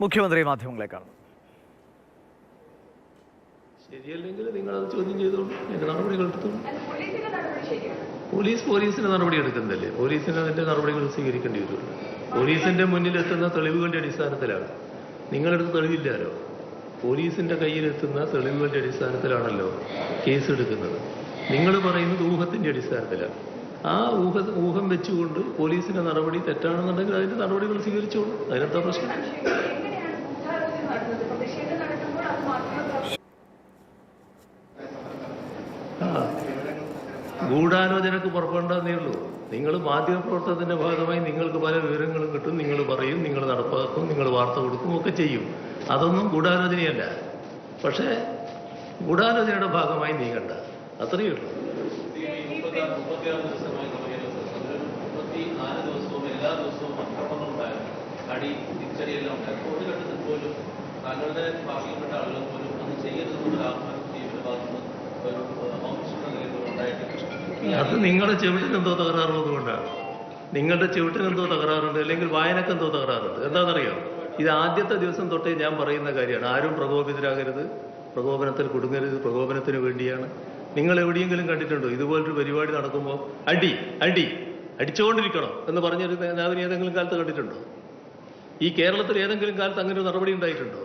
മുഖ്യമന്ത്രി മാധ്യമങ്ങളെ കാണും. ശരിയല്ലെങ്കിൽ നിങ്ങളത് ചോദ്യം ചെയ്തോളൂ, എന്റെ നടപടികൾ എടുത്തോളൂ. പോലീസിന് നടപടി എടുക്കുന്നതല്ലേ, പോലീസിന് അതിന്റെ നടപടികൾ സ്വീകരിക്കേണ്ടി വരുള്ളൂ. പോലീസിന്റെ മുന്നിലെത്തുന്ന തെളിവുകളുടെ അടിസ്ഥാനത്തിലാണ്. നിങ്ങളെടുത്ത് തെളിവില്ലാലോ, പോലീസിന്റെ കയ്യിലെത്തുന്ന തെളിവുകളുടെ അടിസ്ഥാനത്തിലാണല്ലോ കേസ് എടുക്കുന്നത്. നിങ്ങൾ പറയുന്നത് ഊഹത്തിന്റെ അടിസ്ഥാനത്തിലാണ്. ആ ഊഹം വെച്ചുകൊണ്ട് പോലീസിന്റെ നടപടി തെറ്റാണെന്നുണ്ടെങ്കിൽ അതിന്റെ നടപടികൾ സ്വീകരിച്ചോളൂ, അതിനെന്താ പ്രശ്നം? ഗൂഢാലോചനക്ക് പുറപ്പെടേണ്ടതേ ഉള്ളൂ. നിങ്ങൾ മാധ്യമപ്രവർത്തനത്തിന്റെ ഭാഗമായി നിങ്ങൾക്ക് പല വിവരങ്ങളും കിട്ടും, നിങ്ങൾ പറയും, നിങ്ങൾ നടപ്പാക്കും, നിങ്ങൾ വാർത്ത കൊടുക്കും, ഒക്കെ ചെയ്യും. അതൊന്നും ഗൂഢാലോചനയല്ല. പക്ഷേ ഗൂഢാലോചനയുടെ ഭാഗമായി നീങ്ങണ്ട, അത്രയേ ഉള്ളൂ. എല്ലാ ദിവസവും ആക്രമണങ്ങളുണ്ടായിരുന്നു, അടി തിരിച്ചടിയെല്ലാം ഉണ്ടായിരുന്നു. ഒരു ഘട്ടത്തിൽ പോലും താങ്കളുടെ പാർട്ടിയിൽപ്പെട്ട ആളുകൾ പോലും അത് ചെയ്യരുതെന്നുള്ള ആഹ്വാനം ചെയ്യുന്ന ഭാഗത്ത് ഒരു ഓഫീസിന്റെ നിലയിൽ ഉണ്ടായിട്ടില്ല. അത് നിങ്ങളുടെ ചെവിട്ടിനെന്തോ തകരാറുള്ളത് കൊണ്ടാണ്. നിങ്ങളുടെ ചെവിട്ടിനെന്തോ തകരാറുണ്ട്, അല്ലെങ്കിൽ വായനക്കെന്തോ തകരാറുണ്ട്. എന്താണെന്നറിയോ, ഇത് ആദ്യത്തെ ദിവസം തൊട്ടേ ഞാൻ പറയുന്ന കാര്യമാണ്. ആരും പ്രകോപിതരാകരുത്, പ്രകോപനത്തിൽ കുടുങ്ങരുത്, പ്രകോപനത്തിന് വേണ്ടിയാണ്. നിങ്ങൾ എവിടെയെങ്കിലും കണ്ടിട്ടുണ്ടോ ഇതുപോലൊരു പരിപാടി നടക്കുമ്പോൾ അടിച്ചുകൊണ്ടിരിക്കണം എന്ന് പറഞ്ഞൊരു നേതാവിനെ ഏതെങ്കിലും കാലത്ത് കണ്ടിട്ടുണ്ടോ? ഈ കേരളത്തിൽ ഏതെങ്കിലും കാലത്ത് അങ്ങനെ ഒരു നടപടി ഉണ്ടായിട്ടുണ്ടോ?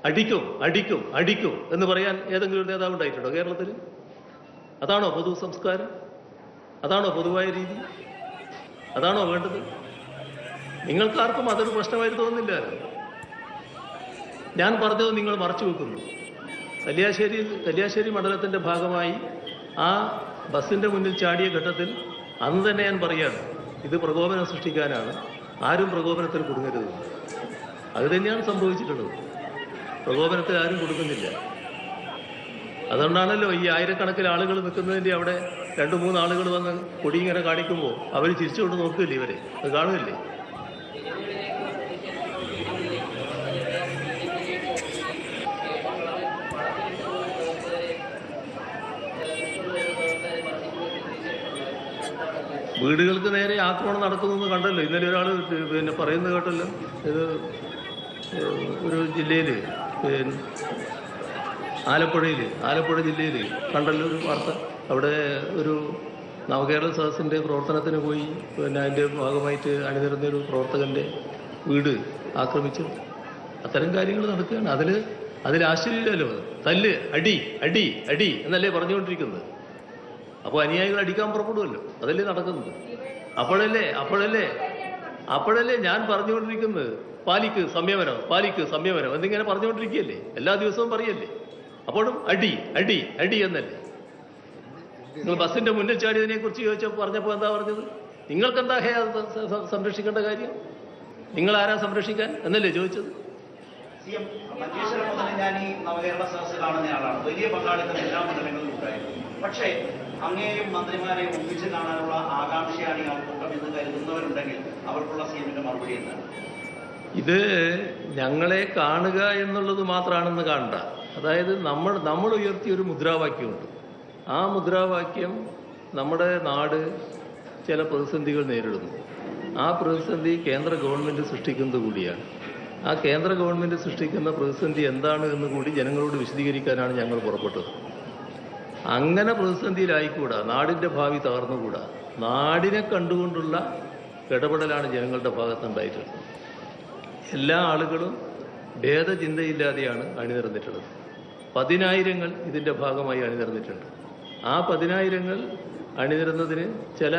അടിക്കും എന്ന് പറയാൻ ഏതെങ്കിലും ഒരു നേതാവ് ഉണ്ടായിട്ടുണ്ടോ കേരളത്തിൽ? അതാണോ പൊതു സംസ്കാരം? അതാണോ പൊതുവായ രീതി? അതാണോ വേണ്ടത്? നിങ്ങൾക്കാർക്കും അതൊരു പ്രശ്നമായിട്ട് തോന്നുന്നില്ല. ഞാൻ പറഞ്ഞത് നിങ്ങൾ മറച്ചു വെക്കുന്നു. കല്യാശ്ശേരി മണ്ഡലത്തിന്റെ ഭാഗമായി ആ ബസിന്റെ മുന്നിൽ ചാടിയ ഘട്ടത്തിൽ അന്ന് തന്നെ ഞാൻ പറയാണ്, ഇത് പ്രകോപനം സൃഷ്ടിക്കാനാണ്, ആരും പ്രകോപനത്തിൽ കുടുങ്ങരുത്. അത് തന്നെയാണ് സംഭവിച്ചിട്ടുള്ളത്. പ്രകോപനത്തിൽ ആരും കൊടുക്കുന്നില്ല. അതുകൊണ്ടാണല്ലോ ഈ ആയിരക്കണക്കിന് ആളുകൾ നിൽക്കുന്നതിൻ്റെ അവിടെ 2-3 ആളുകൾ വന്ന് കൊടി ഇങ്ങനെ കാണിക്കുമ്പോൾ അവർ ചിരിച്ചുകൊണ്ട് നോക്കില്ലേ, ഇവരെ അത് കാണുന്നില്ലേ? വീടുകൾക്ക് നേരെ ആക്രമണം നടക്കുന്നതെന്ന് കണ്ടല്ലോ. ഇന്നലെ ഒരാൾ പറയുന്നത് കേട്ടല്ലോ. ഇത് ഒരു ജില്ലയിൽ, ആലപ്പുഴ ജില്ലയിൽ കണ്ടല്ലോ ഒരു വാർത്ത. അവിടെ ഒരു നവകേരള സദസ്സിൻ്റെ പ്രവർത്തനത്തിന് പോയി, അതിൻ്റെ ഭാഗമായിട്ട് അണിനിരന്നൊരു പ്രവർത്തകൻ്റെ വീട് ആക്രമിച്ചു. അത്തരം കാര്യങ്ങൾ നടക്കുകയാണ്. അതിൽ ആശ്ചര്യമില്ലല്ലോ. തല്ല്, അടി എന്നല്ലേ പറഞ്ഞുകൊണ്ടിരിക്കുന്നത്. അപ്പോൾ അനുയായികൾ അടിക്കാൻ പുറപ്പെടുമല്ലോ, അതല്ലേ നടക്കുന്നത്. അപ്പോഴല്ലേ ഞാൻ പറഞ്ഞുകൊണ്ടിരിക്കുന്നത് പാലിക്ക് സംയമനം എന്നിങ്ങനെ പറഞ്ഞുകൊണ്ടിരിക്കുകയല്ലേ, എല്ലാ ദിവസവും പറയല്ലേ. അപ്പോഴും അടി എന്നല്ലേ. നിങ്ങൾ ബസിന്റെ മുന്നിൽ ചാടിയതിനെ കുറിച്ച് പറഞ്ഞപ്പോൾ എന്താ പറഞ്ഞത്? നിങ്ങൾക്കെന്താ സംരക്ഷിക്കേണ്ട കാര്യം? നിങ്ങൾ ആരാ സംരക്ഷിക്കാൻ എന്നല്ലേ ചോദിച്ചത്? ഞാൻ ഈ നവകേരള സദസ്സ് കാണുന്നയാളാണ്. വലിയ പങ്കാളിത്തം എല്ലാ മണ്ഡലങ്ങളിലും ഉണ്ടായിരുന്നു. പക്ഷേ അങ്ങേയും മന്ത്രിമാരെയും ഒന്നിച്ച് കാണാനുള്ള ആകാംക്ഷയാണ് ഈ ആൾക്കൂട്ടം എന്ന് കരുതുന്നവരുണ്ടെങ്കിൽ അവർക്കുള്ള സിഎമ്മിന്റെ മറുപടി എന്താണ്? ഇത് ഞങ്ങളെ കാണുക എന്നുള്ളത് മാത്രമാണെന്ന് കാണണ്ട. അതായത് നമ്മൾ ഉയർത്തിയൊരു മുദ്രാവാക്യമുണ്ട്. ആ മുദ്രാവാക്യം നമ്മുടെ നാട് ചില പ്രതിസന്ധികൾ നേരിടുന്നു. ആ പ്രതിസന്ധി കേന്ദ്ര ഗവൺമെൻറ് സൃഷ്ടിക്കുന്നത് കൂടിയാണ്. ആ കേന്ദ്ര ഗവൺമെൻറ് സൃഷ്ടിക്കുന്ന പ്രതിസന്ധി എന്താണ് എന്ന് കൂടി ജനങ്ങളോട് വിശദീകരിക്കാനാണ് ഞങ്ങൾ പുറപ്പെട്ടത്. അങ്ങനെ പ്രതിസന്ധിയിലായിക്കൂടാ, നാടിൻ്റെ ഭാവി തകർന്നുകൂടാ. നാടിനെ കണ്ടുകൊണ്ടുള്ള ഇടപെടലാണ് ജനങ്ങളുടെ ഭാഗത്തുണ്ടായിട്ടുള്ളത്. എല്ലാ ആളുകളും ഭേദചിന്തയില്ലാതെയാണ് അണിനിരന്നിട്ടുള്ളത്. 10,000 ഇതിൻ്റെ ഭാഗമായി അണിനിരന്നിട്ടുണ്ട്. ആ 10,000 അണിനിരന്നതിന് ചില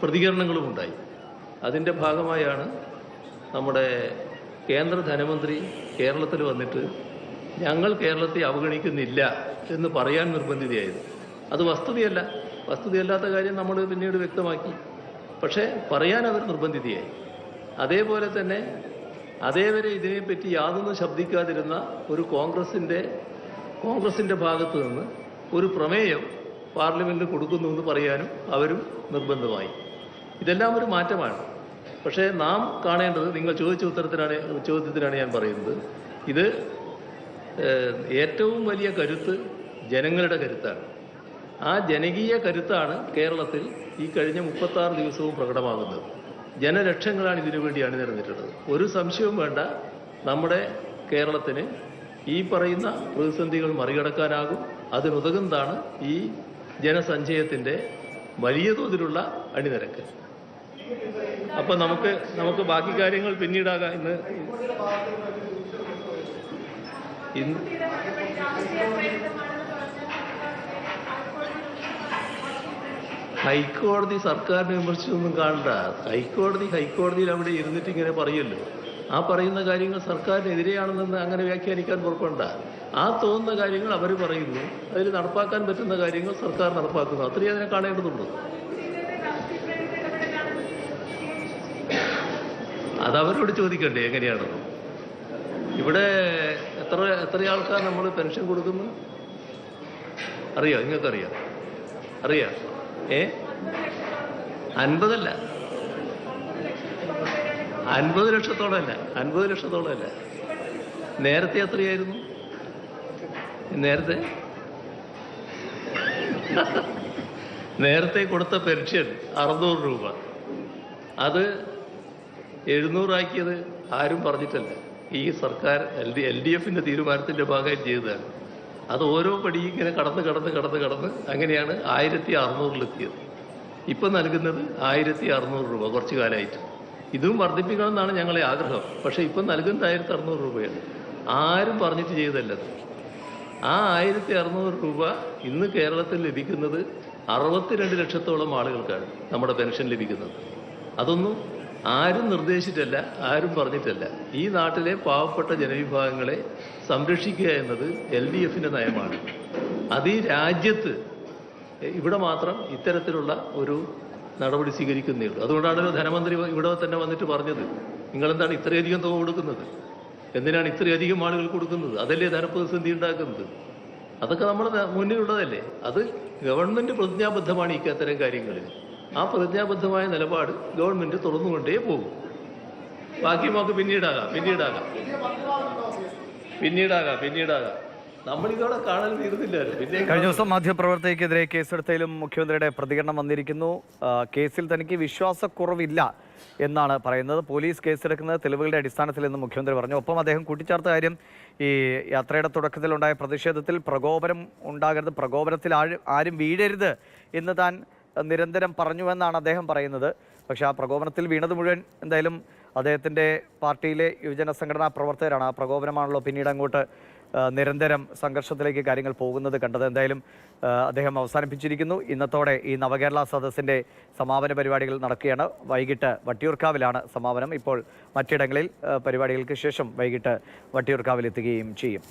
പ്രതികരണങ്ങളും ഉണ്ടായി. അതിൻ്റെ ഭാഗമായാണ് നമ്മുടെ കേന്ദ്ര ധനമന്ത്രി കേരളത്തിൽ വന്നിട്ട് ഞങ്ങൾ കേരളത്തെ അവഗണിക്കുന്നില്ല എന്ന് പറയാൻ നിർബന്ധിതയായത്. അത് വസ്തുതയല്ലാത്ത കാര്യം നമ്മൾ പിന്നീട് വ്യക്തമാക്കി. പക്ഷേ പറയാൻ അവർ നിർബന്ധിതയായി. അതേപോലെ തന്നെ അതേവരെ ഇതിനെപ്പറ്റി യാതൊന്നും ശബ്ദിക്കാതിരുന്ന ഒരു കോൺഗ്രസിൻ്റെ ഭാഗത്ത് നിന്ന് ഒരു പ്രമേയം പാർലമെന്റിൽ കൊടുക്കുന്നു എന്ന് പറയാനും അവരും നിർബന്ധമായി. ഇതെല്ലാം ഒരു മാറ്റമാണ്. പക്ഷേ നാം കാണേണ്ടത്, നിങ്ങൾ ചോദിച്ച ചോദ്യത്തിനാണ് ഞാൻ പറയുന്നത്, ഇത് ഏറ്റവും വലിയ കരുത്ത് ജനങ്ങളുടെ കരുത്താണ്. ആ ജനകീയ കരുത്താണ് കേരളത്തിൽ ഈ കഴിഞ്ഞ 36 ദിവസവും പ്രകടമാകുന്നത്. ജനലക്ഷങ്ങളാണ് ഇതിനു വേണ്ടി അണിനിരന്നിട്ടുള്ളത്. ഒരു സംശയവും വേണ്ട, നമ്മുടെ കേരളത്തിന് ഈ പറയുന്ന പ്രതിസന്ധികൾ മറികടക്കാനാകും. അതിനുതകുന്നതാണ് ഈ ജനസഞ്ചയത്തിൻ്റെ വലിയ തോതിലുള്ള അണിനിരക്ക്. അപ്പം നമുക്ക് ബാക്കി കാര്യങ്ങൾ പിന്നീടാകാം. ഇന്ന് ഹൈക്കോടതി സർക്കാരിനെ വിമർശിച്ചൊന്നും കാണണ്ട. ഹൈക്കോടതിയിൽ അവിടെ ഇരുന്നിട്ട് ഇങ്ങനെ പറയുമല്ലോ. ആ പറയുന്ന കാര്യങ്ങൾ സർക്കാരിനെതിരെയാണെന്ന് അങ്ങനെ വ്യാഖ്യാനിക്കാൻ പുറപ്പെടണ്ട. ആ തോന്നുന്ന കാര്യങ്ങൾ അവർ പറയുന്നു, അതിൽ നടപ്പാക്കാൻ പറ്റുന്ന കാര്യങ്ങൾ സർക്കാർ നടപ്പാക്കുന്നു. അത്രയും അതിനെ കാണേണ്ടതുള്ളൂ. അതവരോട് ചോദിക്കണ്ടേ എങ്ങനെയാണെന്ന്. ഇവിടെ എത്ര ആൾക്കാർ നമ്മൾ പെൻഷൻ കൊടുക്കുന്നു അറിയോ? നിങ്ങൾക്കറിയാം? അറിയാം? 50 ലക്ഷത്തോളമല്ല. 50 ലക്ഷത്തോളമല്ല. നേരത്തെ എത്രയായിരുന്നു? നേരത്തെ കൊടുത്ത പെൻഷൻ 600 രൂപ. അത് 700 ആക്കിയത് ആരും പറഞ്ഞിട്ടല്ല. ഈ സർക്കാർ LDF-ന്റെ തീരുമാനത്തിന്റെ ഭാഗമായി ചെയ്തതാണ്. അത് ഓരോ പടി ഇങ്ങനെ കടന്ന് അങ്ങനെയാണ് 1600-ലെത്തിയത്. ഇപ്പം നൽകുന്നത് 1600 രൂപ കുറച്ചു കാലമായിട്ട്. ഇതും വർദ്ധിപ്പിക്കണമെന്നാണ് ഞങ്ങളെ ആഗ്രഹം. പക്ഷേ ഇപ്പം നൽകുന്നത് 1600 രൂപയാണ്. ആരും പറഞ്ഞിട്ട് ചെയ്തല്ലത്. ആ 1600 രൂപ ഇന്ന് കേരളത്തിൽ ലഭിക്കുന്നത് 62 ലക്ഷത്തോളം ആളുകൾക്കാണ് നമ്മുടെ പെൻഷൻ ലഭിക്കുന്നത്. അതൊന്നും ആരും നിർദ്ദേശിച്ചിട്ടല്ല, ആരും പറഞ്ഞിട്ടല്ല. ഈ നാട്ടിലെ പാവപ്പെട്ട ജനവിഭാഗങ്ങളെ സംരക്ഷിക്കുക എന്നത് LDF-ന്റെ നയമാണ്. അത് ഈ രാജ്യത്ത് ഇവിടെ മാത്രം ഇത്തരത്തിലുള്ള ഒരു നടപടി സ്വീകരിക്കുന്നേ ഉള്ളൂ. അതുകൊണ്ടാണല്ലോ ധനമന്ത്രി ഇവിടെ തന്നെ വന്നിട്ട് പറഞ്ഞത്, നിങ്ങളെന്താണ് ഇത്രയധികം തുക കൊടുക്കുന്നത്, എന്തിനാണ് ഇത്രയധികം ആളുകൾ കൊടുക്കുന്നത്, അതല്ലേ ധനപ്രതിസന്ധി ഉണ്ടാക്കുന്നത്. അതൊക്കെ നമ്മുടെ മുന്നിലുള്ളതല്ലേ. അത് ഗവൺമെന്റ് പ്രതിജ്ഞാബദ്ധമാണ് ഇത്തരം കാര്യങ്ങളിൽ. ആ പ്രതിജ്ഞാബദ്ധമായ നിലപാട് ഗവൺമെന്റ് തുറന്നുകൊണ്ടേ പോകും. ബാക്കി നമുക്ക് പിന്നീടാകാം. നമ്മളിതോടെ കാണാൻ തീർന്നില്ലല്ലോ. പിന്നെ കഴിഞ്ഞ ദിവസം മാധ്യമപ്രവർത്തകർക്കെതിരെ കേസെടുത്തതിലും മുഖ്യമന്ത്രിയുടെ പ്രതികരണം വന്നിരിക്കുന്നു. കേസിൽ തനിക്ക് വിശ്വാസക്കുറവില്ല എന്നാണ് പറയുന്നത്. പോലീസ് കേസെടുക്കുന്നത് തെളിവുകളുടെ അടിസ്ഥാനത്തിലെന്ന് മുഖ്യമന്ത്രി പറഞ്ഞു. ഒപ്പം അദ്ദേഹം കൂട്ടിച്ചേർത്ത കാര്യം, ഈ യാത്രയുടെ തുടക്കത്തിലുണ്ടായ പ്രതിഷേധത്തിൽ പ്രകോപനം ഉണ്ടാകരുത്, പ്രകോപനത്തിൽ ആരും വീഴരുത് എന്ന് താൻ നിരന്തരം പറഞ്ഞുവെന്നാണ് അദ്ദേഹം പറയുന്നത്. പക്ഷേ ആ പ്രകോപനത്തിൽ വീണത് മുഴുവൻ എന്തായാലും അദ്ദേഹത്തിൻ്റെ പാർട്ടിയിലെ യുവജന സംഘടനാ പ്രവർത്തകരാണ്. ആ പ്രകോപനമാണല്ലോ പിന്നീട് അങ്ങോട്ട് നിരന്തരം സംഘർഷത്തിലേക്ക് കാര്യങ്ങൾ പോകുന്നത് കണ്ടത്. എന്തായാലും അദ്ദേഹം അവസാനിപ്പിച്ചിരിക്കുന്നു. ഇന്നത്തോടെ ഈ നവകേരള സദസ്സിൻ്റെ സമാപന പരിപാടികൾ നടക്കുകയാണ്. വൈകിട്ട് വട്ടിയൂർക്കാവിലാണ് സമാപനം. ഇപ്പോൾ മറ്റിടങ്ങളിൽ പരിപാടികൾക്ക് ശേഷം വൈകിട്ട് വട്ടിയൂർക്കാവിലെത്തുകയും ചെയ്യും.